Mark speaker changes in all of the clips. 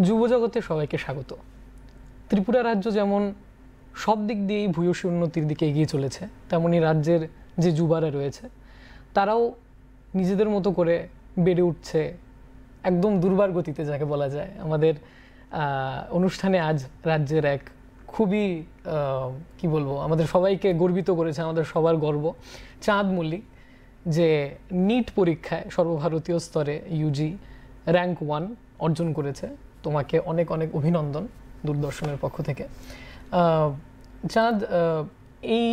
Speaker 1: যুবজগতে সবাইকে স্বাগত। ত্রিপুরা রাজ্য যেমন সব দিক দিয়েই ভূয়সী উন্নতির দিকে এগিয়ে চলেছে, তেমনি রাজ্যের যে যুবারা রয়েছে তারাও নিজেদের মতো করে বেড়ে উঠছে একদম দুর্বার গতিতে, যাকে বলা যায়। আমাদের অনুষ্ঠানে আজ রাজ্যের এক খুবই কি বলবো, আমাদের সবাইকে গর্বিত করেছে, আমাদের সবার গর্ব, চাঁদ মল্লিক, যে নিট পরীক্ষায় সর্বভারতীয় স্তরে ইউজি র্যাঙ্ক 1 অর্জন করেছে। তোমাকে অনেক অনেক অভিনন্দন দূরদর্শনের পক্ষ থেকে। চাঁদ, এই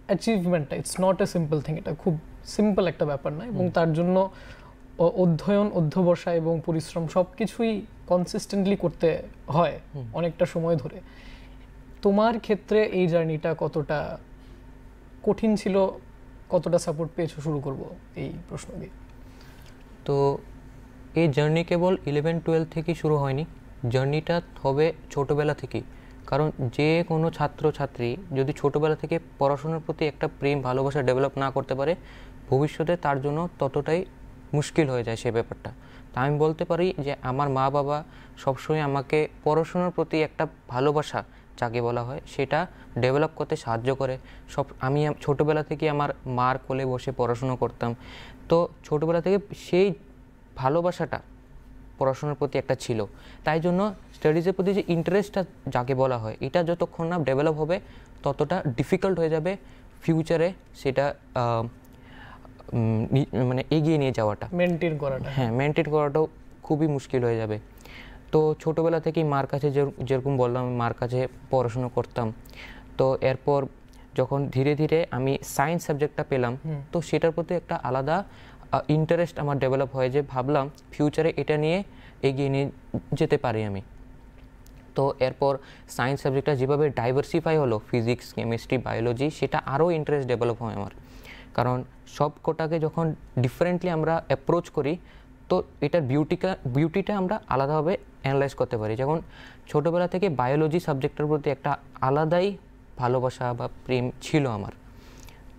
Speaker 1: অ্যাচিভমেন্টটা it's not a simple thing, এটা খুব সিম্পল একটা ব্যাপার নয়, এবং তার জন্য অধ্যয়ন, অধ্যবসায় এবং পরিশ্রম সব কিছুই কনসিস্টেন্টলি করতে হয় অনেকটা সময় ধরে। তোমার ক্ষেত্রে এই জার্নিটা কতটা কঠিন ছিল, কতটা সাপোর্ট পেয়েছো? শুরু করব এই প্রশ্ন দিয়ে।
Speaker 2: তো এই জার্নি কেবল 11-12 থেকেই শুরু হয়নি, জার্নিটা হবে ছোটোবেলা থেকেই। কারণ যে কোনো ছাত্রছাত্রী যদি ছোটোবেলা থেকে পড়াশোনার প্রতি একটা প্রেম, ভালোবাসা ডেভেলপ না করতে পারে, ভবিষ্যতে তার জন্য ততটাই মুশকিল হয়ে যায় সে ব্যাপারটা। তা আমি বলতে পারি যে আমার মা বাবা সবসময় আমাকে পড়াশোনার প্রতি একটা ভালোবাসা, যাকে বলা হয়, সেটা ডেভেলপ করতে সাহায্য করে। আমি ছোটোবেলা থেকে আমার মার কোলে বসে পড়াশুনো করতাম। তো ছোটোবেলা থেকে সেই ভালোবাসাটা পড়াশোনার প্রতি একটা ছিল, তাই জন্য স্টাডিজের প্রতি যে ইন্টারেস্টটা, যাকে বলা হয়, এটা যতক্ষণ না ডেভেলপ হবে ততটা ডিফিকাল্ট হয়ে যাবে ফিউচারে সেটা মানে এগিয়ে নিয়ে যাওয়াটা, মেনটেন করাটাও খুবই মুশকিল হয়ে যাবে। তো ছোটোবেলা থেকেই মার কাছে যেরকম বললাম, মার কাছে পড়াশুনো করতাম। তো এরপর যখন ধীরে ধীরে আমি সায়েন্স সাবজেক্টটা পেলাম, তো সেটার প্রতি একটা আলাদা ইন্টারেস্ট আমার ডেভেলপ হয়, যে ভাবলাম ফিউচারে এটা নিয়ে এগিয়ে নিয়ে যেতে পারি আমি। তো এরপর সায়েন্স সাবজেক্টটা যেভাবে ডাইভার্সিফাই হলো, ফিজিক্স, কেমিস্ট্রি, বায়োলজি, সেটা আরও ইন্টারেস্ট ডেভেলপ হয় আমার। কারণ সব কোটাকে যখন ডিফারেন্টলি আমরা অ্যাপ্রোচ করি, তো এটার বিউটিটা আমরা আলাদাভাবে অ্যানালাইজ করতে পারি। যেমন ছোটোবেলা থেকে বায়োলজি সাবজেক্টের প্রতি একটা আলাদাই ভালোবাসা বা প্রেম ছিল আমার।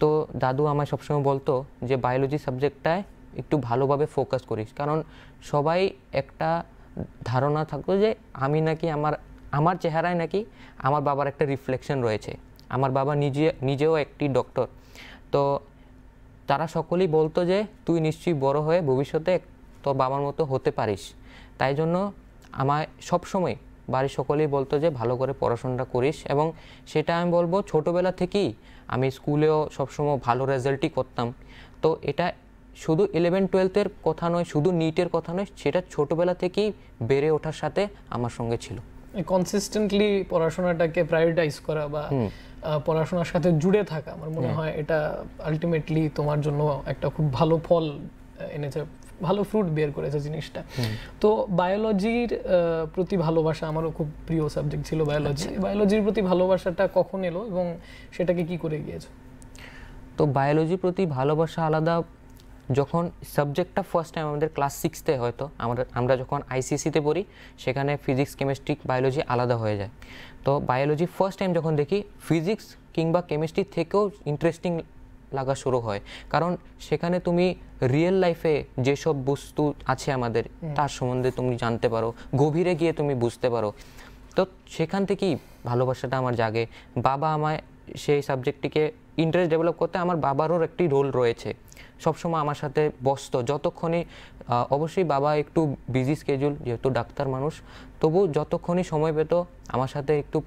Speaker 2: তো দাদু আমায় সবসময় বলতো যে বায়োলজি সাবজেক্টটায় একটু ভালোভাবে ফোকাস করিস, কারণ সবাই একটা ধারণা থাকতো যে আমি নাকি আমার চেহারায় নাকি আমার বাবার একটা রিফ্লেকশন রয়েছে। আমার বাবা নিজেও একটি ডক্টর। তো তারা সকলেই বলতো যে তুই নিশ্চয়ই বড় হয়ে ভবিষ্যতে তোর বাবার মতো হতে পারিস। তাই জন্য আমায় সবসময় বাড়ির সকলেই বলতো যে ভালো করে পড়াশোনাটা করিস, এবং সেটা আমি বলবো ছোটোবেলা থেকেই আমি স্কুলেও সবসময় ভালো রেজাল্টই করতাম। তো এটা শুধু 11-12 কথা নয়, শুধু নিটের কথা নয়, সেটা ছোটোবেলা থেকেই বেড়ে ওঠার সাথে আমার সঙ্গে ছিল।
Speaker 1: কনসিস্টেন্টলি পড়াশোনাটাকে প্রায়োরিটাইজ করা বা পড়াশোনার সাথে জুড়ে থাকা, আমার মনে হয় এটা আলটিমেটলি তোমার জন্য একটা খুব ভালো ফল এনেছে, ভালো ফ্রুট বের করেছে জিনিসটা। তো বায়োলজির প্রতি ভালোবাসা, আমারও খুব প্রিয় সাবজেক্ট ছিল বায়োলজি। বায়োলজির প্রতি ভালোবাসাটা কখন এলো এবং সেটাকে কি করে গিয়েছো?
Speaker 2: তো বায়োলজির প্রতি ভালোবাসা আলাদা যখন সাবজেক্টটা ফার্স্ট টাইম আমাদের ক্লাস 6-তে, হয়তো আমরা যখন আইসিএসসিতে পড়ি, সেখানে ফিজিক্স, কেমিস্ট্রি, বায়োলজি আলাদা হয়ে যায়। তো বায়োলজি ফার্স্ট টাইম যখন দেখি, ফিজিক্স কিংবা কেমিস্ট্রি থেকেও ইন্টারেস্টিং লাগা শুরু হয়, কারণ সেখানে তুমি রিয়েল লাইফে যেসব বস্তু আছে আমাদের, তার সম্বন্ধে তুমি জানতে পারো, গভীরে গিয়ে তুমি বুঝতে পারো। তো সেখান থেকেই ভালোবাসাটা আমার জাগে। বাবা আমায় সেই সাবজেক্টটিকে ইন্টারেস্ট ডেভেলপ করতে, আমার বাবারও একটি রোল রয়েছে, সবসময় আমার সাথে বসতো যতক্ষণই, অবশ্যই বাবা একটু বিজি স্কেজুল, যেহেতু ডাক্তার মানুষ, তবু যতক্ষণই সময় পেত আমার সাথে একটু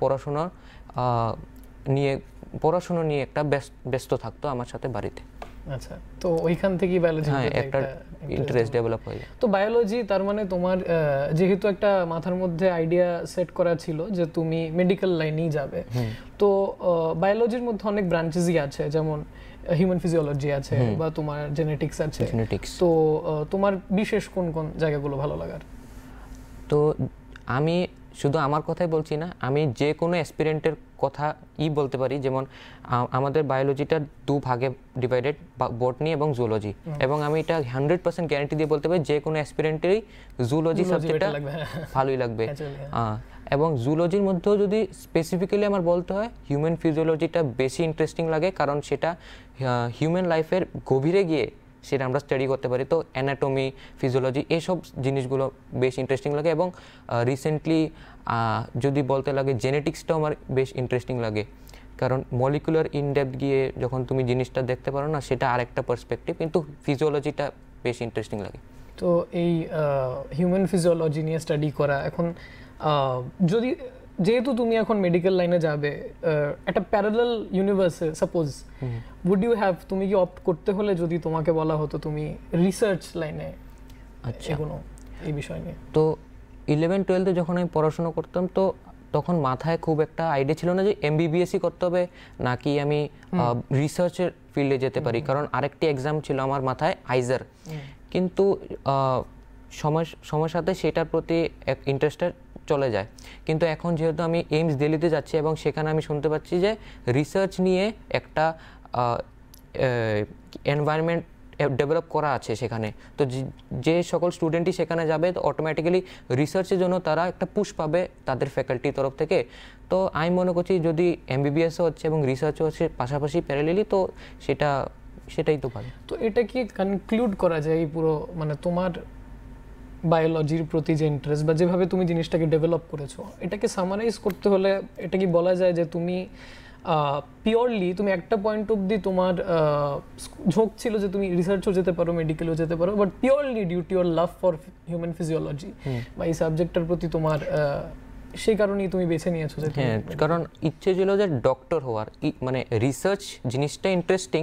Speaker 2: পড়াশোনা নিয়ে একটা ব্যস্ত থাকতো আমার সাথে বাড়িতে।
Speaker 1: আচ্ছা, তো ওইখান থেকেই বায়োলজি
Speaker 2: একটা ইন্টারেস্ট ডেভেলপ হয়ে যায়।
Speaker 1: তো বায়োলজি, তার মানে তোমার যেহেতু একটা মাথার মধ্যে আইডিয়া সেট করা ছিল যে তুমি মেডিকেল লাইনেই যাবে, তো বায়োলজির মধ্যে অনেক ব্রাঞ্চেসই আছে, যেমন হিউম্যান ফিজিওলজি আছে বা তোমার জেনেটিক্স আছে। তো তোমার বিশেষ কোন কোন জায়গাগুলো ভালো লাগার?
Speaker 2: তো আমি শুধু আমার কথাই বলছি না, আমি যে কোনো অ্যাসপিরেন্টের কথা বলতে পারি। যেমন আমাদের বায়োলজিটা 2 ভাগে ডিভাইডেড, বটনি এবং জুলজি, এবং আমি এটা 100% গ্যারান্টি দিয়ে বলতে পারি যে কোনো অ্যাসপিরেন্টেরই জুলজি সাবজেক্টটা ভালোই লাগবে। এবং জুলজির মধ্যেও যদি স্পেসিফিক্যালি আমার বলতে হয়, হিউম্যান ফিজিওলজিটা বেশি ইন্টারেস্টিং লাগে, কারণ সেটা হিউম্যান লাইফের গভীরে গিয়ে সেটা আমরা স্টাডি করতে পারি। তো অ্যানাটমি, ফিজিওলজি এইসব জিনিসগুলো বেশ ইন্টারেস্টিং লাগে। এবং রিসেন্টলি যদি বলতে লাগে জেনেটিক্সটাও আমার বেশ ইন্টারেস্টিং লাগে, কারণ মলিকুলার ইনডেপথ গিয়ে যখন তুমি জিনিসটা দেখতে পারো না, সেটা আরেকটা পার্সপেক্টিভ, কিন্তু ফিজিওলজিটা বেশ ইন্টারেস্টিং লাগে।
Speaker 1: তো এই হিউম্যান ফিজিওলজি নিয়ে স্টাডি করা এখন যদি যেহেতু তুমি এখন মেডিকেল লাইনে যাবে, একটা প্যারালাল ইউনিভার্সে সাপোজ উড ইউ হ্যাভ, তুমি কি অপ্ট করতে হলে যদি তোমাকে বলা হতো তুমি রিসার্চ লাইনে এগোনো এই বিষয় নিয়ে?
Speaker 2: তো 11-12-এ যখন আমি পড়াশোনা করতাম, তো তখন মাথায় খুব একটা আইডিয়া ছিল না যে এমবিবিএসই করতে হবে নাকি আমি রিসার্চের ফিল্ডে যেতে পারি, কারণ আরেকটি এক্সাম ছিল আমার মাথায়, আইজার। কিন্তু সময়ের সাথে সেটার প্রতি এক ইন্টারেস্টটা চলে যায়। কিন্তু এখন যেহেতু আমি এইমস দিল্লিতে যাচ্ছি এবং সেখানে আমি শুনতে পাচ্ছি যে রিসার্চ নিয়ে একটা এনভায়রনমেন্ট ডেভেলপ করা আছে সেখানে। তো যে সকল স্টুডেন্টই সেখানে যাবে, তো অটোমেটিক্যালি রিসার্চের জন্য তারা একটা পুশ পাবে তাদের ফ্যাকাল্টির তরফ থেকে। তো আমি মনে করছি যদি এমবিবিএসও হচ্ছে এবং রিসার্চও হচ্ছে পাশাপাশি প্যারালেলি, তো সেটাই তো ভালো।
Speaker 1: তো এটা কি কনক্লুড করা যায় এই পুরো, মানে তোমার বায়োলজির প্রতি যে ইন্টারেস্ট বা যেভাবে তুমি জিনিসটাকে ডেভেলপ করেছো, এটাকে সামারাইজ করতে হলে এটা কি বলা যায় যে তুমি পিওরলি তুমি একটা পয়েন্ট অবধি তোমার ঝোঁক ছিল যে তুমি রিসার্চও যেতে পারো, মেডিকেলও যেতে পারো, but purely due to your love for human physiology বা এই সাবজেক্টটার প্রতি তোমার সেই কারণেই তুমি বেছে নিয়েছো?
Speaker 2: হ্যাঁ, কারণ ইচ্ছে ছিল যে ডক্টর হওয়ার, মানে রিসার্চ জিনিসটা ইন্টারেস্টিং,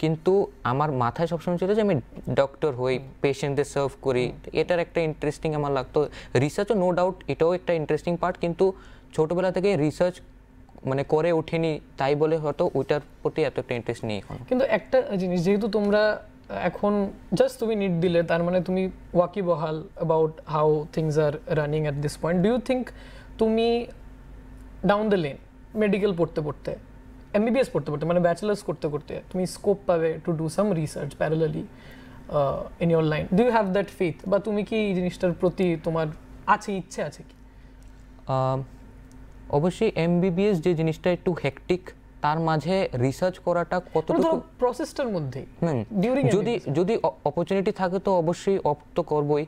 Speaker 2: কিন্তু আমার মাথায় সবসময় ছিল যে আমি ডক্টর হই, পেশেন্টদের সার্ভ করি, এটার একটা ইন্টারেস্টিং আমার লাগতো। রিসার্চও নো ডাউট এটাও একটা ইন্টারেস্টিং পার্ট, কিন্তু ছোটোবেলা থেকে রিসার্চ মানে করে উঠিনি, তাই বলে হয়তো ওইটার প্রতি এত একটা ইন্টারেস্ট নেই এখন।
Speaker 1: কিন্তু একটা জিনিস, যেহেতু তোমরা এখন জাস্ট তুমি নিট দিলে, তার মানে তুমি ওয়াকিবহাল about how things are running at this point. Do you think তুমি ডাউন দ্য লেন মেডিকেল পড়তে পড়তে, এমবিবিএস পড়তে পড়তে, মানে ব্যাচেলার্স করতে করতে তুমি স্কোপ পাবে to do some research parallelly in your line? Do you have that faith, বা তুমি কি এই জিনিসটার প্রতি তোমার আছে, ইচ্ছে আছে কি?
Speaker 2: অবশ্যই এমবিবিএস যে জিনিসটা একটু হেকটিক, তার মাঝে রিসার্চ করাটা কতটুকু
Speaker 1: প্রসেসটার মধ্যে
Speaker 2: যদি অপরচুনিটি থাকে তো অবশ্যই অপ্ট তো করবই।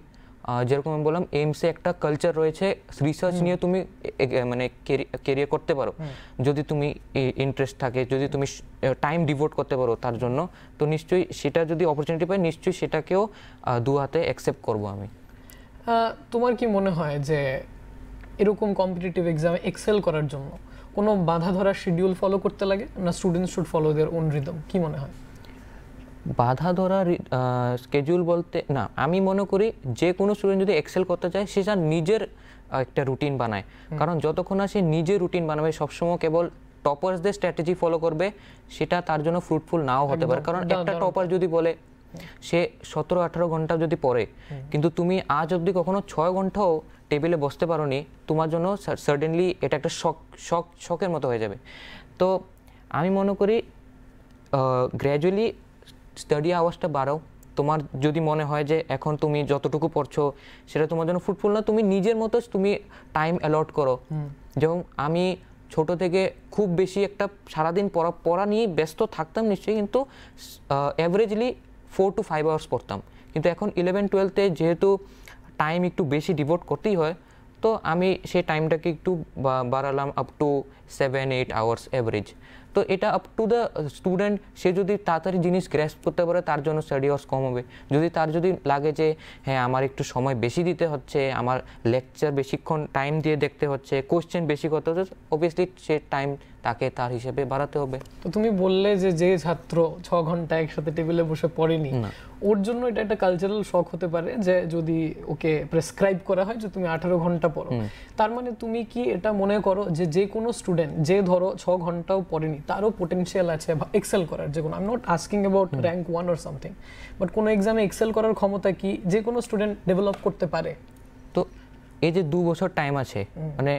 Speaker 2: যেরকম আমি বললাম, এইমসে একটা কালচার রয়েছে, রিসার্চ নিয়ে তুমি মানে কেরিয়ার করতে পারো যদি তুমি ইন্টারেস্ট থাকে, যদি তুমি টাইম ডিভোট করতে পারো তার জন্য, তো নিশ্চয়ই সেটা যদি অপরচুনিটি পাই নিশ্চয়ই সেটাকেও দু হাতে অ্যাকসেপ্ট করবো আমি।
Speaker 1: তোমার কি মনে হয় যে এরকম কম্পিটিটিভ এক্সামে এক্সেল করার জন্য কোনো বাধা ধরার শিডিউল ফলো করতে লাগে, না students should follow their own rhythm? কি মনে হয়?
Speaker 2: বাধা ধরা স্কেডিউল বলতে না, আমি মনে করি যে কোনো স্টুডেন্ট যদি এক্সেল করতে চায় সে তার নিজের একটা রুটিন বানায়, কারণ যতক্ষণ না সে নিজের রুটিন বানাবে, সবসময় কেবল টপার্সদের স্ট্র্যাটেজি ফলো করবে, সেটা তার জন্য ফ্রুটফুল নাও হতে পারে। কারণ একটা টপার যদি বলে সে 17-18 ঘন্টা যদি পড়ে, কিন্তু তুমি আজ অবধি কখনো 6 ঘন্টাও টেবিলে বসতে পারোনি, তোমার জন্য সাডেনলি এটা একটা শকের মতো হয়ে যাবে। তো আমি মনে করি গ্র্যাজুয়ালি স্টাডি আওয়ার্সটা বাড়াও। তোমার যদি মনে হয় যে এখন তুমি যতটুকু পড়ছো সেটা তোমার জন্য ফ্রুটফুল না, তুমি নিজের মতো তুমি টাইম অ্যালট করো। যেমন আমি ছোট থেকে খুব বেশি একটা সারাদিন পড়া নিয়ে ব্যস্ত থাকতাম নিশ্চয়ই, কিন্তু অ্যাভারেজলি 4 to 5 আওয়ার্স পড়তাম। কিন্তু এখন 11-12-তে যেহেতু টাইম একটু বেশি ডিভোট করতেই হয়, তো আমি সেই টাইমটাকে একটু বাড়ালাম আপ টু 7-8 আওয়ার্স অ্যাভারেজ। তো এটা আপ টু দ্য স্টুডেন্ট, সে যদি তাড়াতাড়ি জিনিস গ্র্যাস্প করতে পারে তার জন্য স্টাডি আওয়ার্স কম হবে। যদি লাগে যে হ্যাঁ আমার একটু সময় বেশি দিতে হচ্ছে, আমার লেকচার বেশিক্ষণ টাইম দিয়ে দেখতে হচ্ছে, কোশ্চেন বেশি করতে হচ্ছে, অবভিয়াসলি সে টাইম তাকে তার হিসেবে বাড়াতে হবে।
Speaker 1: তো তুমি বললে যে ছাত্র 6 ঘন্টা একসাথে টেবিলে বসে পড়েনি, ওর জন্য এটা একটা কালচারাল শক হতে পারে যে যদি ওকে প্রেসক্রাইব করা হয় যে তুমি 18 ঘন্টা পড়ো। তার মানে তুমি কি এটা মনে করো যে কোনো স্টুডেন্ট যে ধরো 6 ঘন্টাও পড়েনি তারও পোটেনশিয়াল আছে এক্সেল করার? যে কোনো, I am not asking about rank 1 or something, but কোনো এক্সামে এক্সেল করার ক্ষমতা কি যে কোনো স্টুডেন্ট ডেভেলপ করতে পারে?
Speaker 2: তো এই যে 2 বছর টাইম আছে, মানে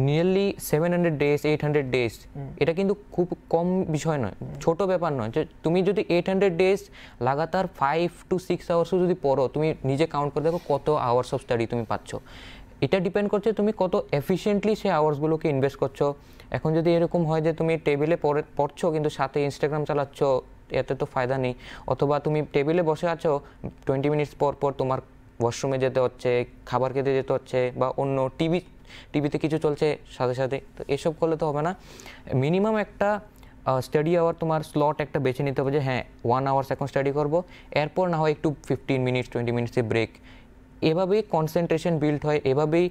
Speaker 2: নিয়ারলি 700 ডেজ 800 ডেজ, এটা কিন্তু খুব কম বিষয় নয়, ছোট ব্যাপার নয়। যে তুমি যদি 800 ডেজ লাগাতার 5 to 6 আওয়ার্সও যদি পড়ো, তুমি নিজে কাউন্ট করে দেখো কত আওয়ার্স অফ স্টাডি তুমি পাচ্ছ। এটা ডিপেন্ড করছে তুমি কত এফিশিয়েন্টলি সেই আওয়ার্সগুলোকে ইনভেস্ট করছো। এখন যদি এরকম হয় যে তুমি টেবিলে পড়ছো কিন্তু সাথে ইনস্টাগ্রাম চালাচ্ছ, এতে তো ফায়দা নেই। অথবা তুমি টেবিলে বসে আছো, 20 মিনিটস পর পর তোমার ওয়াশরুমে যেতে হচ্ছে, খাবার খেতে যেতে হচ্ছে, বা অন্য টিভিতে কিছু চলছে সাথে সাথে, তো এসব করলে তো হবে না। মিনিমাম একটা স্টাডি আওয়ার তোমার স্লট একটা বেছে নিতে হবে যে হ্যাঁ 1 আওয়ার্স এখন স্টাডি করব, এরপর না হয় একটু 15 মিনিটস 20 মিনিটসে ব্রেক। এভাবেই কনসেন্ট্রেশন বিল্ড হয়, এভাবেই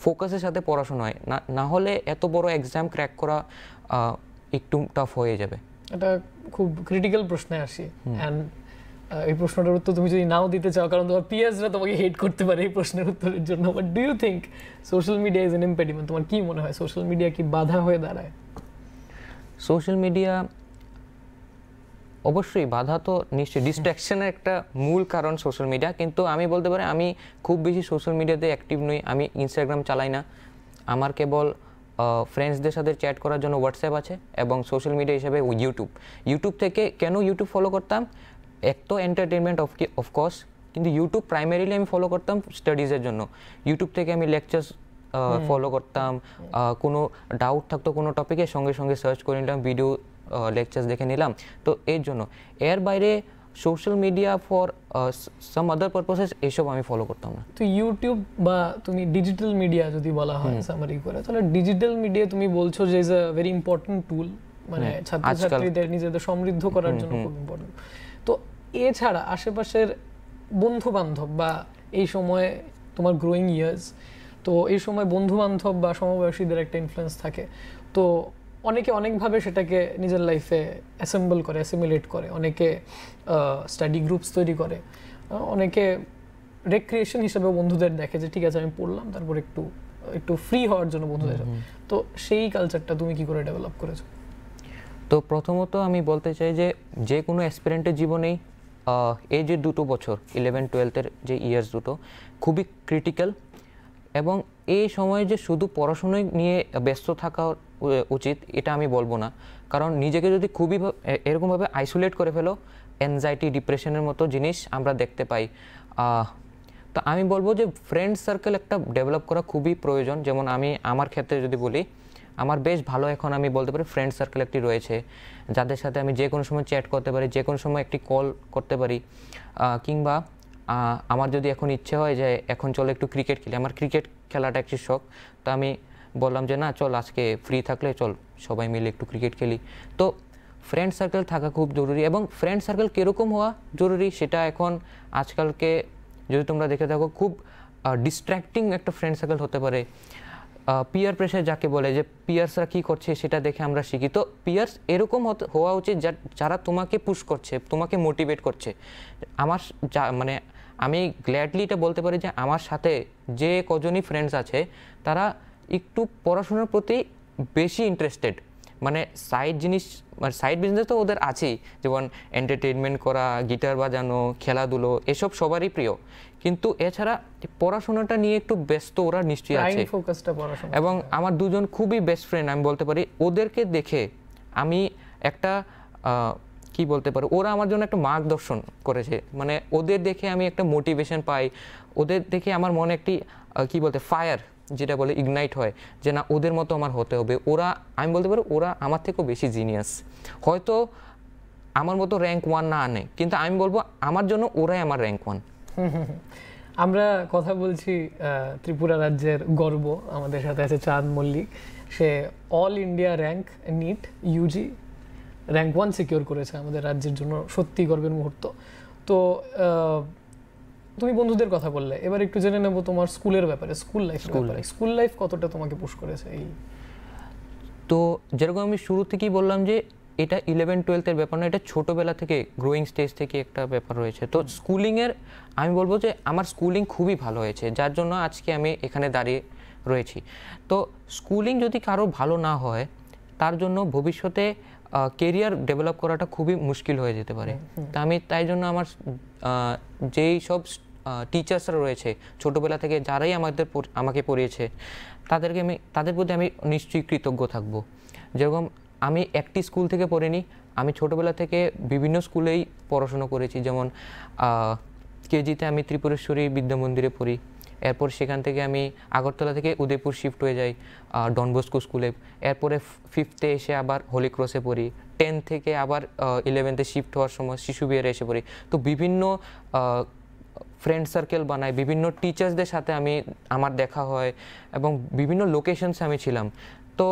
Speaker 2: ফোকাসের সাথে পড়াশোনা হয়। না হলে এত বড় এক্সাম ক্র্যাক করা একটু টাফ হয়ে যাবে।
Speaker 1: এটা খুব ক্রিটিক্যাল প্রশ্নে আসি, অ্যান্ড এই প্রশ্নটার উত্তর তুমি যদি নাও দিতে চাও, কারণ তোমার পিয়ার্সরা তোমাকে হেট করতে পারে এই প্রশ্নের উত্তরের জন্য, but do you think social media is an impediment? তোমার কি মনে হয় সোশ্যাল মিডিয়া কি বাধা হয়ে দাঁড়ায়?
Speaker 2: সোশ্যাল মিডিয়া অবশ্যই বাধা তো নিশ্চয়ই, ডিস্ট্র্যাকশনের একটা মূল কারণ সোশ্যাল মিডিয়া। কিন্তু আমি বলতে পারি আমি খুব বেশি সোশ্যাল মিডিয়াতে অ্যাক্টিভ নই। আমি ইনস্টাগ্রাম চালাই না, আমার কেবল ফ্রেন্ডসদের সাথে চ্যাট করার জন্য হোয়াটসঅ্যাপ আছে, এবং সোশ্যাল মিডিয়া হিসেবে ইউটিউব থেকে কেন ইউটিউব ফলো করতাম, এক তো এন্টারটেনমেন্ট অফকোর্স, কিন্তু ইউটিউব প্রাইমারিলি আমি ফলো করতাম স্টাডিজের জন্য। ইউটিউব থেকে আমি লেকচার্স ফলো করতাম, কোনো ডাউট থাকতো কোনো টপিকে সঙ্গে সঙ্গে সার্চ করে নিলাম, ভিডিও লেকচার্স দেখে নিলাম। তো এর জন্য, এর বাইরে social media for some other purposes এসব আমি ফলো করতাম না।
Speaker 1: তো ইউটিউব বা তুমি ডিজিটাল মিডিয়া যদি বলা হয় সামারি করে, তাহলে ডিজিটাল মিডিয়া তুমি বলছো যে ইজ আ ভেরি ইম্পর্টেন্ট টুল, মানে ছাত্রছাত্রীদের নিজেদের সমৃদ্ধ করার জন্য খুব ইম্পর্টেন্ট। তো এছাড়া আশেপাশের বন্ধু বান্ধব বা এই সময় তোমার গ্রোয়িং ইয়ার্স, তো এই সময় বন্ধু বান্ধব বা সমবয়সীদের একটা ইনফ্লুয়েন্স থাকে, তো অনেকে অনেকভাবে সেটাকে নিজের লাইফে অ্যাসেম্বল করে, অ্যাসিমিলেট করে। অনেকে স্টাডি গ্রুপস তৈরি করে, অনেকে রেক্রিয়েশন হিসেবে বন্ধুদের দেখে যে ঠিক আছে আমি পড়লাম, তারপর একটু ফ্রি হওয়ার জন্য বন্ধুদের। তো সেই কালচারটা তুমি কি করে ডেভেলপ করেছো?
Speaker 2: তো প্রথমত আমি বলতে চাই যে কোনো অ্যাসপিরেন্টের জীবনেই এই যে 2 বছর 11-12-এর যে ইয়ার্স দুটো খুবই ক্রিটিক্যাল, এবং এই সময়ে যে শুধু পড়াশোনায় নিয়ে ব্যস্ত থাকা উচিত এটা আমি বলবো না। কারণ নিজেকে যদি খুবই এরকমভাবে আইসোলেট করে ফেলো, অ্যাংজাইটি, ডিপ্রেশনের মতো জিনিস আমরা দেখতে পাই। তো আমি বলবো যে ফ্রেন্ড সার্কেল একটা ডেভেলপ করা খুবই প্রয়োজন। যেমন আমার ক্ষেত্রে যদি বলি, আমার বেশ ভালো এখন আমি বলতে পারি ফ্রেন্ড সার্কেল একটি রয়েছে, যাদের সাথে আমি যে কোনো সময় চ্যাট করতে পারি, যে কোনো সময় একটি কল করতে পারি, কিংবা আমার যদি এখন ইচ্ছে হয় যে এখন চলো একটু ক্রিকেট খেলি, আমার ক্রিকেট খেলাটা একটি শখ, তো আমি বললাম যে না চল আজকে ফ্রি থাকলে চল সবাই মিলে একটু ক্রিকেট খেলি। তো ফ্রেন্ড সার্কেল থাকা খুব জরুরি, এবং ফ্রেন্ড সার্কেল কীরকম হওয়া জরুরি সেটা এখন আজকালকে যদি তোমরা দেখে থাকো খুব ডিস্ট্র্যাক্টিং একটা ফ্রেন্ড সার্কেল হতে পারে। পিয়ার প্রেশার যাকে বলে, যে পিয়ার্সরা কী করছে সেটা দেখে আমরা শিখি। তো পিয়ার্স এরকম হওয়া উচিত যারা তোমাকে পুশ করছে, তোমাকে মোটিভেট করছে। মানে আমি গ্ল্যাডলি এটা বলতে পারি যে আমার সাথে যে কজনই ফ্রেন্ডস আছে তারা একটু পড়াশোনার প্রতি বেশি ইন্টারেস্টেড। মানে সাইড বিজনেস তো ওদের আছেই, যেমন এন্টারটেনমেন্ট করা, গিটার বাজানো, খেলাধুলো, এসব সবারই প্রিয়, কিন্তু এছাড়া পড়াশোনাটা নিয়ে একটু ব্যস্ত ওরা নিশ্চয়ই আছে। এবং আমার দুজন খুবই বেস্ট ফ্রেন্ড আমি বলতে পারি, ওদেরকে দেখে আমি একটা কি বলতে পারি, ওরা আমার জন্য একটা মার্গদর্শন করেছে। মানে ওদের দেখে আমি একটা মোটিভেশন পাই, ওদের দেখে আমার মনে একটি কি বলতে ফায়ার যেটা বলে ইগনাইট হয়, যে না ওদের মতো আমার হতে হবে। আমি বলতে পারি ওরা আমার থেকেও বেশি জিনিয়াস, হয়তো আমার মতো র্যাঙ্ক 1 না আনে, কিন্তু আমি বলবো আমার জন্য ওরাই আমার র্যাঙ্ক 1।
Speaker 1: আমরা কথা বলছি ত্রিপুরা রাজ্যের গর্ব, আমাদের সাথে আছে চাঁদ মল্লিক। সে all India rank NEET UG rank 1 secure করেছে আমাদের রাজ্যের জন্য, সত্যি গর্বের মুহূর্ত। তো তুমি বন্ধুদের কথা বললে, এবার একটু জেনে নেব তোমার স্কুলের ব্যাপারে, স্কুল লাইফ কতটা তোমাকে পুশ করেছে?
Speaker 2: তো যেরকম আমি শুরু থেকেই বললাম যে এটা 11-12-এর ব্যাপার না, এটা ছোটোবেলা থেকে গ্রোয়িং স্টেজ থেকে একটা ব্যাপার রয়েছে। তো স্কুলিংয়ের আমি বলবো যে আমার স্কুলিং খুবই ভালো হয়েছে, যার জন্য আজকে আমি এখানে দাঁড়িয়ে রয়েছি। তো স্কুলিং যদি কারো ভালো না হয়, তার জন্য ভবিষ্যতে কেরিয়ার ডেভেলপ করাটা খুবই মুশকিল হয়ে যেতে পারে। তা আমি তাই জন্য আমার যেই সব টিচার্সরা রয়েছে ছোটোবেলা থেকে, যারাই আমাকে পড়িয়েছে, তাদের প্রতি আমি নিশ্চয়ই কৃতজ্ঞ থাকবো। যেরকম আমি একটি স্কুল থেকে পড়িনি, আমি ছোটোবেলা থেকে বিভিন্ন স্কুলেই পড়াশুনো করেছি। যেমন কেজিতে আমি ত্রিপুরেশ্বরী বিদ্যা মন্দিরে পড়ি, এরপর সেখান থেকে আমি আগরতলা থেকে উদয়পুর শিফট হয়ে যাই ডন বস্কো স্কুলে। এরপরে 5th এসে আবার হোলি ক্রসে পড়ি। 10 থেকে আবার 11th শিফট হওয়ার সময় শিশু বিহারে এসে পড়ি। তো বিভিন্ন ফ্রেন্ড সার্কেল বানাই, বিভিন্ন টিচার্সদের সাথে আমার দেখা হয় এবং বিভিন্ন লোকেশনসে আমি ছিলাম। তো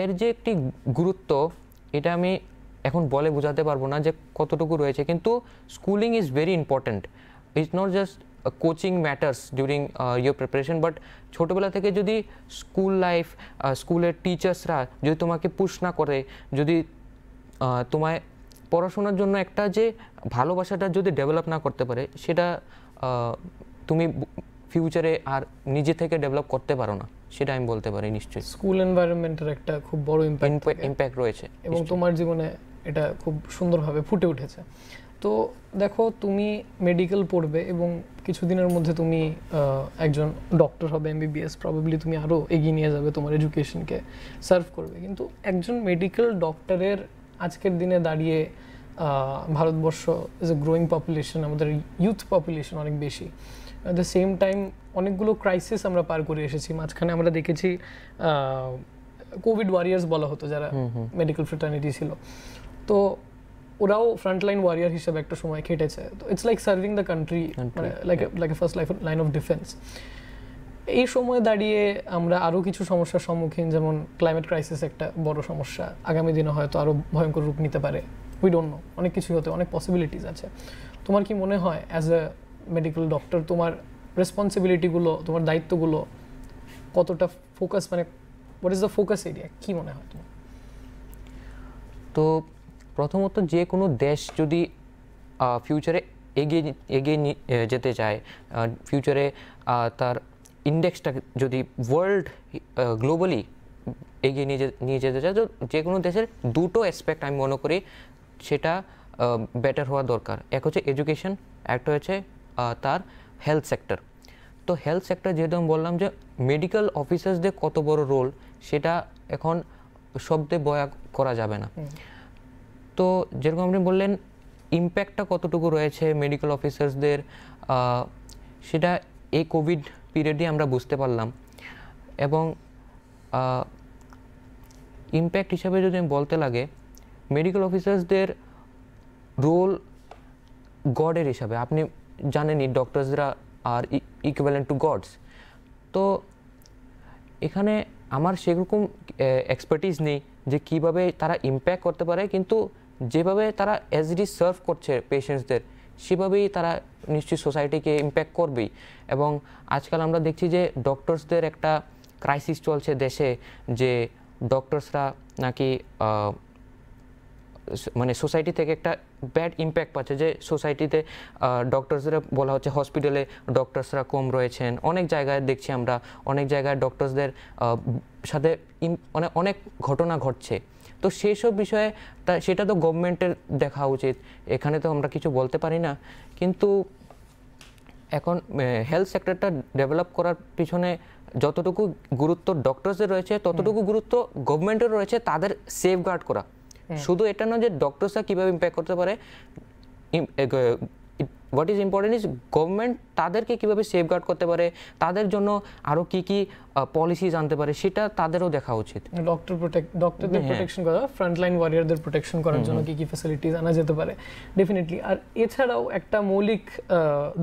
Speaker 2: এর যে একটি গুরুত্ব, এটা আমি এখন বলে বোঝাতে পারবো না যে কতটুকু রয়েছে, কিন্তু schooling is very important. It's not just coaching matters during your preparation, but ছোটোবেলা থেকে যদি স্কুল লাইফ, স্কুলের টিচার্সরা যদি তোমাকে পুশ না করে, যদি তোমায় পড়াশোনার জন্য একটা যে ভালোবাসাটা যদি ডেভেলপ না করতে পারে, সেটা তুমি ফিউচারে আর নিজে থেকে ডেভেলপ করতে পারো না, সেটা আমি বলতে পারি। নিশ্চয়ই
Speaker 1: স্কুল এনভায়রনমেন্টের একটা খুব বড়
Speaker 2: ইম্প্যাক্ট রয়েছে
Speaker 1: এবং তোমার জীবনে এটা খুব সুন্দরভাবে ফুটে উঠেছে। তো দেখো, তুমি মেডিকেল পড়বে এবং কিছুদিনের মধ্যে তুমি একজন ডক্টর হবে, এমবিবিএস, প্রবাবলি তুমি আরও এগিয়ে নিয়ে যাবে, তোমার এডুকেশনকে সার্ভ করবে। কিন্তু একজন মেডিকেল ডক্টরের আজকের দিনে দাঁড়িয়ে Bharatvarsha is a growing population, আমাদের ইউথ পপুলেশন অনেক বেশি। অ্যাট দ্য সেম টাইম অনেকগুলো ক্রাইসিস আমরা পার করে এসেছি। মাঝখানে আমরা দেখেছি কোভিড ওয়ারিয়ার্স বলা হতো যারা মেডিকেল ফ্রেটার্নিটি ছিল, তো ওরাও ফ্রন্টলাইন ওয়ারিয়ার হিসেবে একটা সময় খেটেছে। তো it's like serving the country, মানে like a first line of defence. এই সময় দাঁড়িয়ে আমরা আরও কিছু সমস্যার সম্মুখীন, যেমন ক্লাইমেট ক্রাইসিস একটা বড় সমস্যা, আগামী দিনে হয়তো আরও ভয়ঙ্কর রূপ নিতে পারে, উই ডোন্ট নো, অনেক কিছুই হতে, অনেক পসিবিলিটিস আছে। তোমার কি মনে হয় অ্যাজ এ মেডিকেল ডক্টর তোমার রেসপন্সিবিলিটিগুলো, তোমার দায়িত্বগুলো কতটা ফোকাস, মানে what is the focus area, কি মনে হয় তোমার?
Speaker 2: তো প্রথমত যে কোনো দেশ যদি ফিউচারে এগিয়ে যেতে চায়, ফিউচারে তার ইন্ডেক্সটা যদি ওয়ার্ল্ড গ্লোবালি এগিয়ে নিয়ে যেতে চায়, তো যে কোনো দেশের দুটো অ্যাসপেক্ট আমি মনে করি সেটা বেটার হওয়া দরকার। এক হচ্ছে এডুকেশন, একটা হচ্ছে তার হেলথ সেক্টর। তো হেলথ সেক্টর যেহেতু আমি বললাম যে মেডিকেল অফিসার্সদের কত বড় রোল, সেটা এখন শব্দে বয়া করা যাবে না। তো যেরকম আপনি বললেন ইম্প্যাক্টটা কতটুকু রয়েছে মেডিকেল অফিসার্সদের, সেটা এই কোভিড পিরিয়ডে আমরা বুঝতে পারলাম। এবং ইম্প্যাক্ট হিসাবে যদি আমি বলতে লাগে, মেডিকেল অফিসার্সদের রোল গডের হিসাবে, আপনি জানেনই ডক্টরসরা আর ইকুইভ্যালেন্ট টু গডস। তো এখানে আমার সেরকম এক্সপার্টিস নেই যে কীভাবে তারা ইম্প্যাক্ট করতে পারে, কিন্তু যেভাবে তারা এসডি সার্ভ করছে পেশেন্টসদের, সেভাবেই তারা নিশ্চয়ই সোসাইটিকে ইম্প্যাক্ট করবেই। এবং আজকাল আমরা দেখছি যে ডক্টরসদের একটা ক্রাইসিস চলছে দেশে, যে ডক্টরসরা নাকি মানে সোসাইটি থেকে একটা ব্যাড ইম্প্যাক্ট পাচ্ছে, যে সোসাইটিতে ডক্টরসরা বলা হচ্ছে হসপিটালে ডক্টরসরা কম রয়েছেন। অনেক জায়গায় দেখছি আমরা, অনেক জায়গায় ডক্টরসদের সাথে মানে অনেক ঘটনা ঘটছে। তো সেই সব বিষয়ে সেটা তো গভর্নমেন্টের দেখা উচিত, এখানে তো আমরা কিছু বলতে পারি না। কিন্তু এখন হেলথ সেক্টরটা ডেভেলপ করার পিছনে যতটুকু গুরুত্ব ডক্টরসদের রয়েছে, ততটুকু গুরুত্ব গভর্নমেন্টের রয়েছে তাদের সেফগার্ড করা। শুধু এটা নয় যে ডক্টরসরা কীভাবে ইম্প্যাক্ট করতে পারে, what is important is government তাদেরকে কীভাবে সেফগার্ড করতে পারে, তাদের জন্য আরও কী কী পলিসিজ আনতে পারে, সেটা তাদেরও দেখা উচিত।
Speaker 1: ডক্টরদের প্রোটেকশন করা, ফ্রন্টলাইন ওয়ারিয়ারদের প্রোটেকশন করার জন্য কী কী ফ্যাসিলিটিস আনা যেতে পারে, ডেফিনেটলি। আর এছাড়াও একটা মৌলিক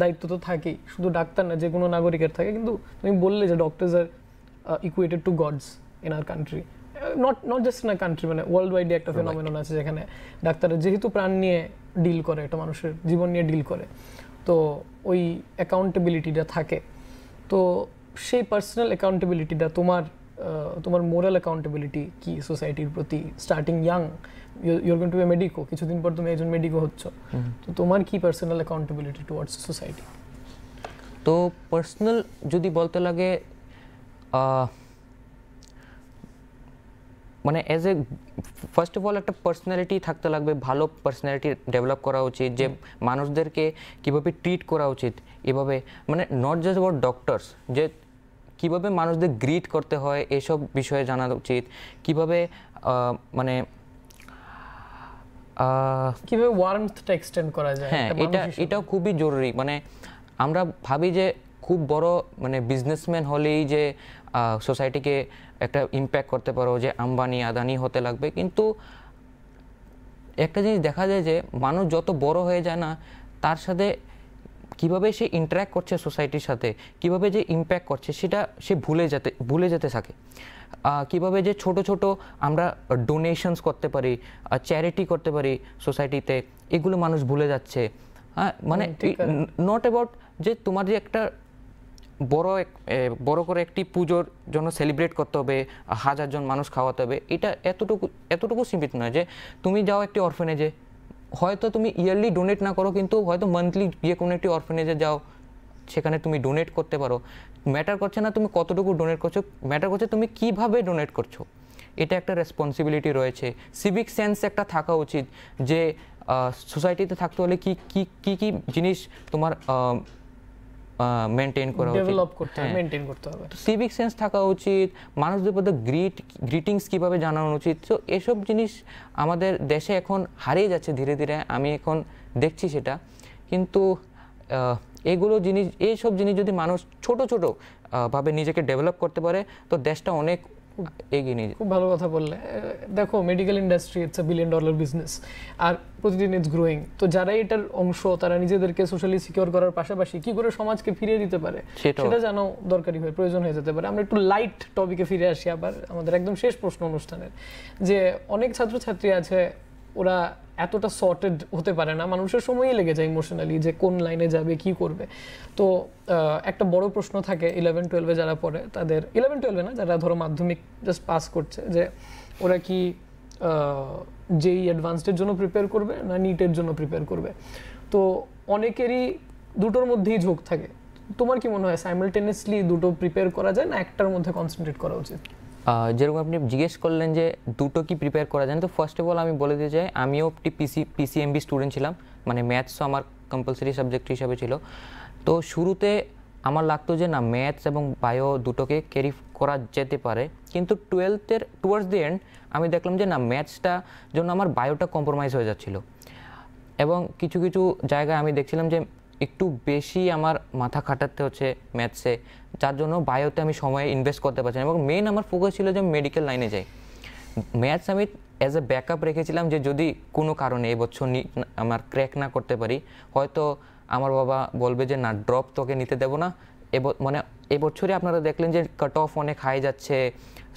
Speaker 1: দায়িত্ব তো থাকেই, শুধু ডাক্তার না, যে কোনো নাগরিকের থাকে। কিন্তু তুমি বললে যে doctors are equated to gods in our country, not just in a country, মানে ওয়ার্ল্ড ওয়াইডে একটা ফেনোমেনন আছে যেখানে ডাক্তাররা যেহেতু প্রাণ নিয়ে ডিল করে, একটা মানুষের জীবন নিয়ে ডিল করে, তো ওই অ্যাকাউন্টেবিলিটিটা থাকে। তো সেই পার্সোনাল অ্যাকাউন্টেবিলিটিটা তোমার মোরাল অ্যাকাউন্টেবিলিটি কি সোসাইটির প্রতি, starting young, you're going to be a medico, কিছুদিন পর তুমি একজন মেডিকো হচ্ছ, তো তোমার কি পার্সোনাল অ্যাকাউন্টেবিলিটি টুয়ার্ডস সোসাইটি?
Speaker 2: তো পার্সোনাল যদি বলতে লাগে, মানে as a first of all একটা পার্সোনালিটি থাকতে লাগবে, ভালো পার্সোনালিটি ডেভেলপ করা উচিত, যে মানুষদেরকে কীভাবে ট্রিট করা উচিত, এভাবে মানে নট জাস্ট অ্যাবাউট ডক্টরস, যে কীভাবে মানুষদের গ্রিট করতে হয় এসব বিষয়ে জানা উচিত, কীভাবে মানে
Speaker 1: কীভাবে ওয়ার্মথটা এক্সটেন্ড করা যায়।
Speaker 2: হ্যাঁ, এটাও খুবই জরুরি। মানে আমরা ভাবি যে খুব বড় মানে বিজনেসম্যান হলেই যে সোসাইটিকে একটা ইম্প্যাক্ট করতে পারো, যে আম্বানি আদানি হতে লাগবে। কিন্তু একটা জিনিস দেখা যায় যে মানুষ যত বড় হয়ে যায় না, তার সাথে কিভাবে সে ইন্টারাক্ট করছে সোসাইটির সাথে, কিভাবে যে ইম্প্যাক্ট করছে সেটা সে ভুলে যেতে থাকে। কিভাবে যে ছোট ছোট আমরা ডোনেশনস করতে পারি, চ্যারিটি করতে পারি সোসাইটিতে, এগুলো মানুষ ভুলে যাচ্ছে। হ্যাঁ, মানে নট অ্যাবাউট যে তোমার যে একটা বড় করে একটি পুজোর জন্য সেলিব্রেট করতে হবে, 1000 জন মানুষ খাওয়াতে হবে, এটা এতটুকু সীমিত নয়। যে তুমি যাও একটি অরফেনেজে, হয়তো তুমি ইয়ারলি ডোনেট না করো, কিন্তু হয়তো মান্থলি গিয়ে কোনো একটি অরফেনেজে যাও, সেখানে তুমি ডোনেট করতে পারো। ম্যাটার করছে না তুমি কতটুকু ডোনেট করছো, ম্যাটার করছে তুমি কিভাবে ডোনেট করছো। এটা একটা রেসপন্সিবিলিটি রয়েছে, সিভিক সেন্স একটা থাকা উচিত, যে সোসাইটিতে থাকতে হলে কি কি কি কি জিনিস তোমার মেনটেন করা উচিত,
Speaker 1: ডেভেলপ করতে হবে, মেনটেন করতে হবে।
Speaker 2: সিভিক সেন্স থাকা উচিত, মানুষদের প্রতি গ্রিটিংস কীভাবে জানানো উচিত। তো এসব জিনিস আমাদের দেশে এখন হারিয়ে যাচ্ছে ধীরে ধীরে, আমি এখন দেখছি সেটা। কিন্তু এইসব জিনিস যদি মানুষ ছোট ছোট ভাবে নিজেকে ডেভেলপ করতে পারে, তো দেশটা অনেক এগিয়ে নিয়ে।
Speaker 1: খুব ভালো কথা বললে। দেখো, medical industry it's a $1 billion business, আর প্রতিদিন ইটস গ্রোয়িং। তো যারা এটার অংশ, তারা নিজেদেরকে সোশ্যালি সিকিউর করার পাশাপাশি কি করে সমাজকে ফিরিয়ে দিতে পারে সেটা জানো দরকারি হয়ে প্রয়োজন হয়ে যেতে পারে। আমরা একটু লাইট টপিকে ফিরে আসি আবার, আমাদের একদম শেষ প্রশ্ন অনুষ্ঠানের। যে অনেক ছাত্রছাত্রী আছে, ওরা এতটা সর্টেড হতে পারে না, মানুষের সময়ই লেগে যায় ইমোশনালি যে কোন লাইনে যাবে, কি করবে। তো একটা বড় প্রশ্ন থাকে 11-12 যারা পড়ে তাদের, 11-12 না, যারা ধরো মাধ্যমিক জাস্ট পাস করছে, যে ওরা কি যেই অ্যাডভান্সডের জন্য প্রিপেয়ার করবে না নিটের জন্য প্রিপেয়ার করবে। তো অনেকেরই দুটোর মধ্যেই ঝোঁক থাকে। তোমার কি মনে হয় সাইমালটেনিয়াসলি দুটো প্রিপেয়ার করা যায় না একটার মধ্যে কনসেন্ট্রেট করা উচিত?
Speaker 2: যেরকম আপনি জিজ্ঞেস করলেন যে দুটো কি প্রিপেয়ার করা যায়, তো ফার্স্ট অফ অল আমি বলে দিতে চাই, আমিও একটি পিসিএমবি স্টুডেন্ট ছিলাম, মানে ম্যাথসও আমার কম্পালসারি সাবজেক্ট হিসাবে ছিল। তো শুরুতে আমার লাগতো যে না, ম্যাথস এবং বায়ো দুটোকে ক্যারি করা যেতে পারে, কিন্তু 12th টুয়ার্ডস দি এন্ড আমি দেখলাম যে না, ম্যাথসটা জন্য আমার বায়োটা কম্প্রোমাইজ হয়ে যাচ্ছিল, এবং কিছু কিছু জায়গায় আমি দেখছিলাম যে একটু বেশি আমার মাথা খাটাতে হচ্ছে ম্যাথসে, যার জন্য বায়োতে আমি সময় ইনভেস্ট করতে পারছি না। এবং মেন আমার ফোকাস ছিল যে মেডিকেল লাইনে যাই। ম্যাথস আমি অ্যাজ এ ব্যাকআপ রেখেছিলাম, যে যদি কোনো কারণে এবছর আমার ক্র্যাক না করতে পারি, হয়তো আমার বাবা বলবে যে না, ড্রপ তোকে নিতে দেবো না। মানে এবছরে আপনারা দেখলেন যে কাট অফ অনেক হাই যাচ্ছে,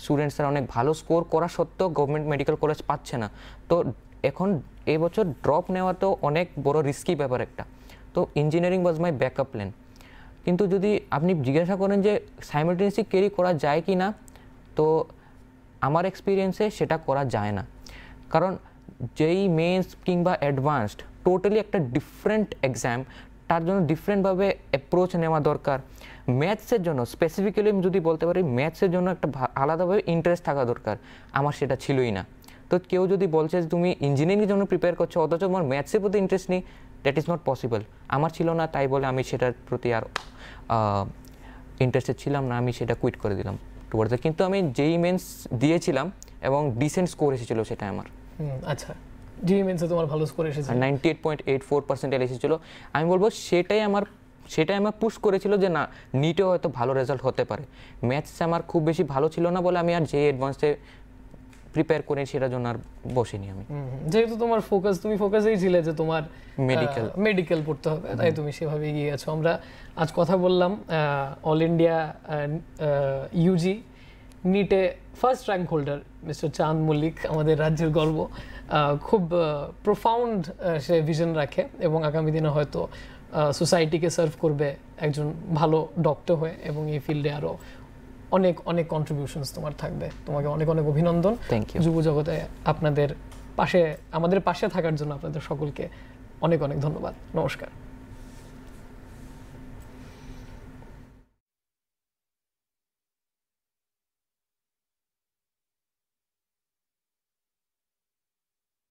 Speaker 2: স্টুডেন্টসরা অনেক ভালো স্কোর করা সত্ত্বেও গভর্নমেন্ট মেডিকেল কলেজ পাচ্ছে না। তো এখন এবছর ড্রপ নেওয়া তো অনেক বড় রিস্কি ব্যাপার একটা। তো ইঞ্জিনিয়ারিং ওয়াজ মাই ব্যাকআপ প্ল্যান। কিন্তু যদি আপনি জিজ্ঞাসা করেন যে সাইমালটেনিয়াসলি ক্যারি করা যায় কি না, তো আমার এক্সপিরিয়েন্সে সেটা করা যায় না। কারণ যেই মেন্স কিংবা অ্যাডভান্সড টোটালি একটা ডিফারেন্ট এক্সাম, তার জন্য ডিফারেন্টভাবে অ্যাপ্রোচ নেওয়া দরকার। ম্যাথসের জন্য স্পেসিফিক্যালি আমি যদি বলতে পারি, ম্যাথসের জন্য একটা আলাদাভাবে ইন্টারেস্ট থাকা দরকার, আমার সেটা ছিলই না। তো কেউ যদি বলছে যে তুমি ইঞ্জিনিয়ারিংয়ের জন্য প্রিপেয়ার করছো অথচ তোমার ম্যাথসের প্রতি ইন্টারেস্ট নেই, দ্যাট ইজ নট পসিবল। আমার ছিল না, তাই বলে আমি সেটার প্রতি আর ইন্টারেস্টেড ছিলাম না, আমি সেটা কুইট করে দিলাম টুয়ার্ডস। কিন্তু আমি যেই মেন্স দিয়েছিলাম এবং ডিসেন্ট স্কোর এসেছিল সেটা আমার।
Speaker 1: আচ্ছা, যেই মেন্সে তোমার ভালো স্কোর এসেছে,
Speaker 2: 98.84% এসেছিল। আমি বলবো সেটাই আমার পুশ করেছিল যে না, নিটেও হয়তো ভালো রেজাল্ট হতে পারে। ম্যাথসে আমার খুব বেশি ভালো ছিল না বলে আমি আর যে অ্যাডভান্সে প্রিপেয়ার করে সেটার জন্য আর বসিনি আমি।
Speaker 1: যেহেতু তোমার ফোকাস, তুমি ফোকাসেই ছিলে যে তোমার মেডিকেল পড়তে হবে, তাই তুমি সেভাবে এগিয়ে গেছো। আমরা আজ কথা বললাম অল ইন্ডিয়া ইউজি নিটে first rank holder mister Chand Mallick, আমাদের রাজ্যের গর্ব। খুব প্রোফাউন্ড সে ভিশন রাখে এবং আগামী দিনে হয়তো সোসাইটিকে সার্ভ করবে একজন ভালো ডক্টর হয়ে, এবং এই ফিল্ডে আরও অনেক অনেক কন্ট্রিবিউশনস তোমার থাকবে। তোমাকে অনেক অনেক অভিনন্দন। যুব জগতে আমাদের পাশে থাকার জন্য আপনাদের সকলকে অনেক অনেক ধন্যবাদ। নমস্কার।